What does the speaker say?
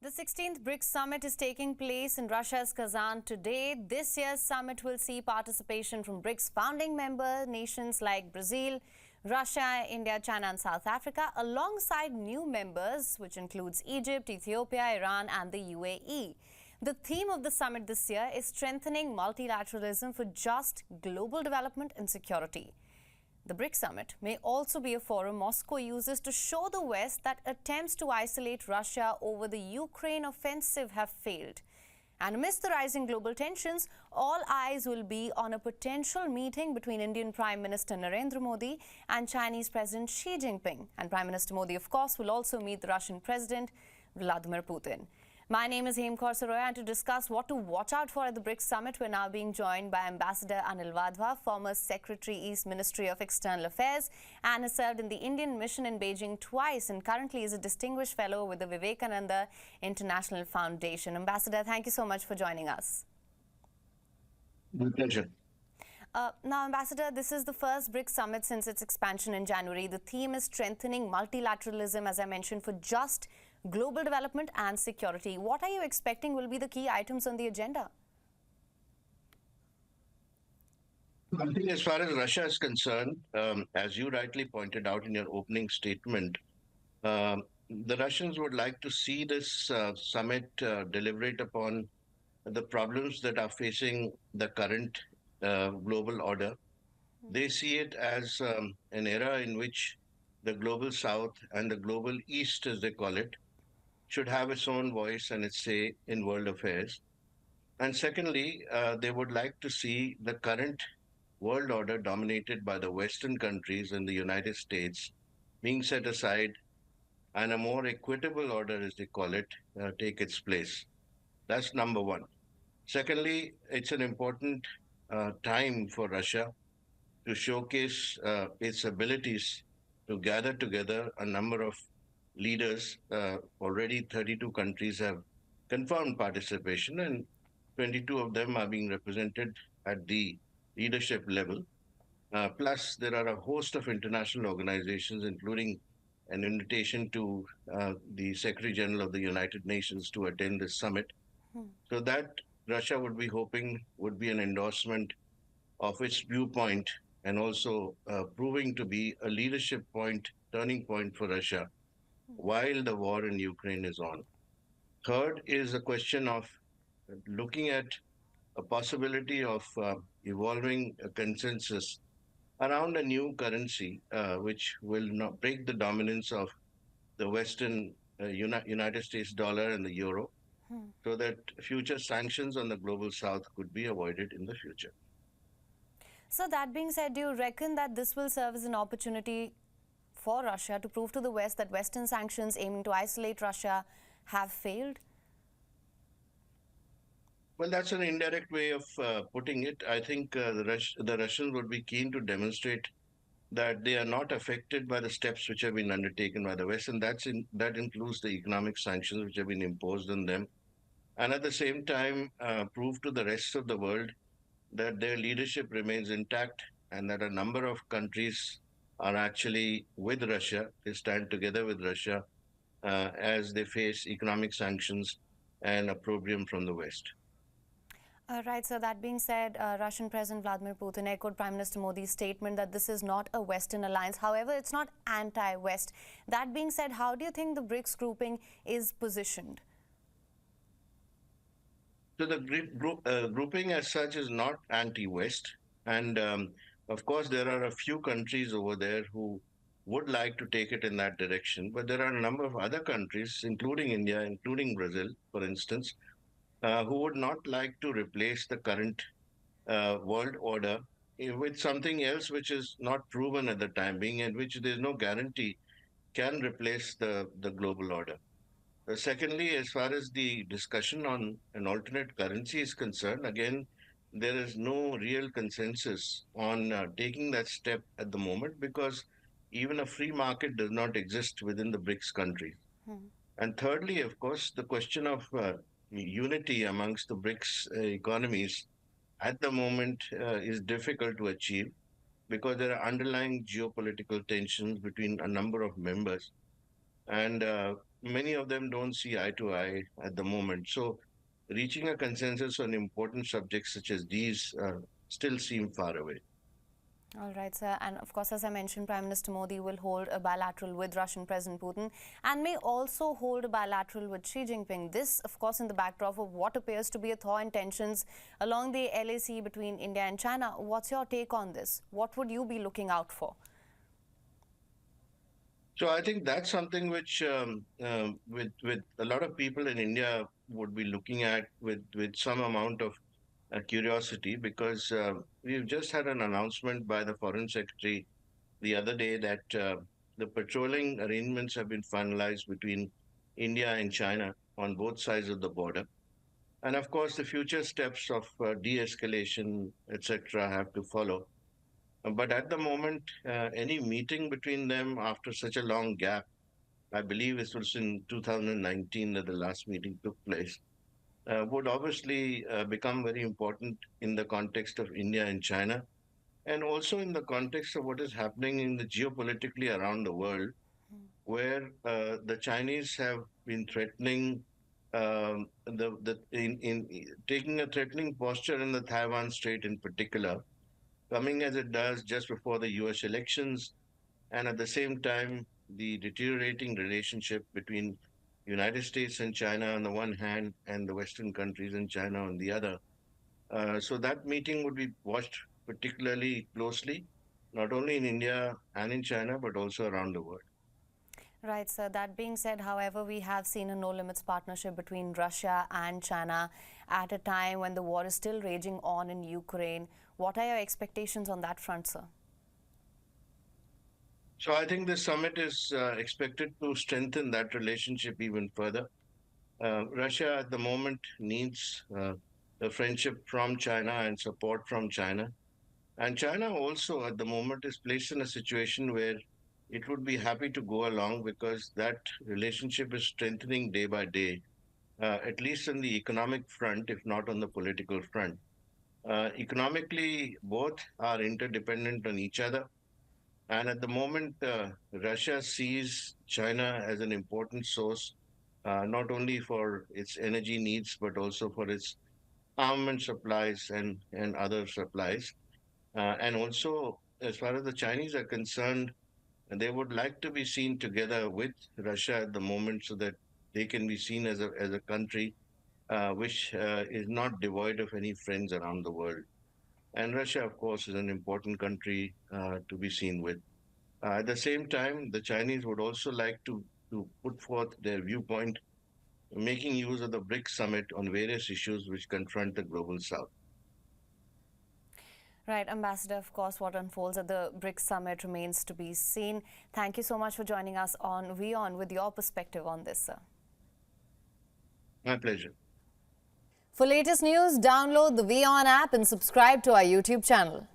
The 16th BRICS Summit is taking place in Russia's Kazan today. This year's summit will see participation from BRICS founding member nations like Brazil, Russia, India, China and South Africa, alongside new members, which includes Egypt, Ethiopia, Iran and the UAE. The theme of the summit this year is strengthening multilateralism for just global development and security. The BRICS Summit may also be a forum Moscow uses to show the West that attempts to isolate Russia over the Ukraine offensive have failed. And amidst the rising global tensions, all eyes will be on a potential meeting between Indian Prime Minister Narendra Modi and Chinese President Xi Jinping. And Prime Minister Modi, of course, will also meet the Russian President Vladimir Putin. My name is Hemkor Saroya, and to discuss what to watch out for at the BRICS Summit, we're now being joined by Ambassador Anil Wadhwa, former Secretary East Ministry of External Affairs, and has served in the Indian mission in Beijing twice and currently is a distinguished fellow with the Vivekananda International Foundation. Ambassador, thank you so much for joining us. My pleasure. Now, Ambassador, this is the first BRICS Summit since its expansion in January. The theme is strengthening multilateralism, as I mentioned, for just global development and security. What are you expecting will be the key items on the agenda? I think as far as Russia is concerned, as you rightly pointed out in your opening statement, the Russians would like to see this summit deliberate upon the problems that are facing the current global order. They see it as an era in which the global South and the global East, as they call it, should have its own voice and its say in world affairs. And secondly, they would like to see the current world order dominated by the Western countries and the United States being set aside and a more equitable order, as they call it, take its place. That's number one. Secondly, it's an important time for Russia to showcase its abilities to gather together a number of leaders. Already 32 countries have confirmed participation and 22 of them are being represented at the leadership level. Plus, there are a host of international organizations, including an invitation to the Secretary General of the United Nations to attend this summit. So that Russia would be hoping would be an endorsement of its viewpoint and also proving to be a leadership point, turning point for Russia while the war in Ukraine is on. Third is a question of looking at a possibility of evolving a consensus around a new currency, which will not break the dominance of the Western United States dollar and the euro, so that future sanctions on the global South could be avoided in the future. So that being said, do you reckon that this will serve as an opportunity for Russia to prove to the West that Western sanctions aiming to isolate Russia have failed? Well, that's an indirect way of putting it. I think the Russians would be keen to demonstrate that they are not affected by the steps which have been undertaken by the West, and that includes the economic sanctions which have been imposed on them. And at the same time, prove to the rest of the world that their leadership remains intact and that a number of countries are actually with Russia. They stand together with Russia as they face economic sanctions and opprobrium from the West. Right, so that being said, Russian President Vladimir Putin echoed Prime Minister Modi's statement that this is not a Western alliance. However, it's not anti-West. That being said, how do you think the BRICS grouping is positioned? So the grouping as such is not anti-West. And of course, there are a few countries over there who would like to take it in that direction. But there are a number of other countries, including India, including Brazil, for instance, who would not like to replace the current world order with something else which is not proven at the time being and which there's no guarantee can replace the global order. Secondly, as far as the discussion on an alternate currency is concerned, again, there is no real consensus on taking that step at the moment because even a free market does not exist within the BRICS countries. And thirdly, of course, the question of unity amongst the BRICS economies at the moment is difficult to achieve because there are underlying geopolitical tensions between a number of members. And many of them don't see eye to eye at the moment. So reaching a consensus on important subjects such as these still seem far away. All right, sir. And of course, as I mentioned, Prime Minister Modi will hold a bilateral with Russian President Putin and may also hold a bilateral with Xi Jinping. This, of course, in the backdrop of what appears to be a thaw in tensions along the LAC between India and China. What's your take on this? What would you be looking out for? So I think that's something which, with a lot of people in India, would be looking at with some amount of curiosity, because we've just had an announcement by the Foreign Secretary the other day that the patrolling arrangements have been finalized between India and China on both sides of the border. And of course, the future steps of de-escalation, etc., have to follow. But at the moment, any meeting between them after such a long gap, I believe it was in 2019 that the last meeting took place, would obviously become very important in the context of India and China, and also in the context of what is happening in the geopolitically around the world, where the Chinese have been threatening in taking a threatening posture in the Taiwan Strait in particular, coming as it does just before the U.S. elections, and at the same time, the deteriorating relationship between United States and China on the one hand, and the Western countries and China on the other. So that meeting would be watched particularly closely, not only in India and in China, but also around the world. Right, sir. That being said, however, we have seen a no-limits partnership between Russia and China at a time when the war is still raging on in Ukraine. What are your expectations on that front, sir? So I think this summit is expected to strengthen that relationship even further. Russia at the moment needs the friendship from China and support from China. And China also at the moment is placed in a situation where it would be happy to go along, because that relationship is strengthening day by day, at least on the economic front, if not on the political front. Economically, both are interdependent on each other. And at the moment, Russia sees China as an important source, not only for its energy needs, but also for its armament supplies and other supplies. And also, as far as the Chinese are concerned, they would like to be seen together with Russia at the moment, so that they can be seen as a country which is not devoid of any friends around the world. And Russia, of course, is an important country to be seen with. At the same time, the Chinese would also like to put forth their viewpoint, making use of the BRICS Summit on various issues which confront the global South. Right, Ambassador, of course, what unfolds at the BRICS Summit remains to be seen. Thank you so much for joining us on WION with your perspective on this, sir. My pleasure. For latest news, download the WION app and subscribe to our YouTube channel.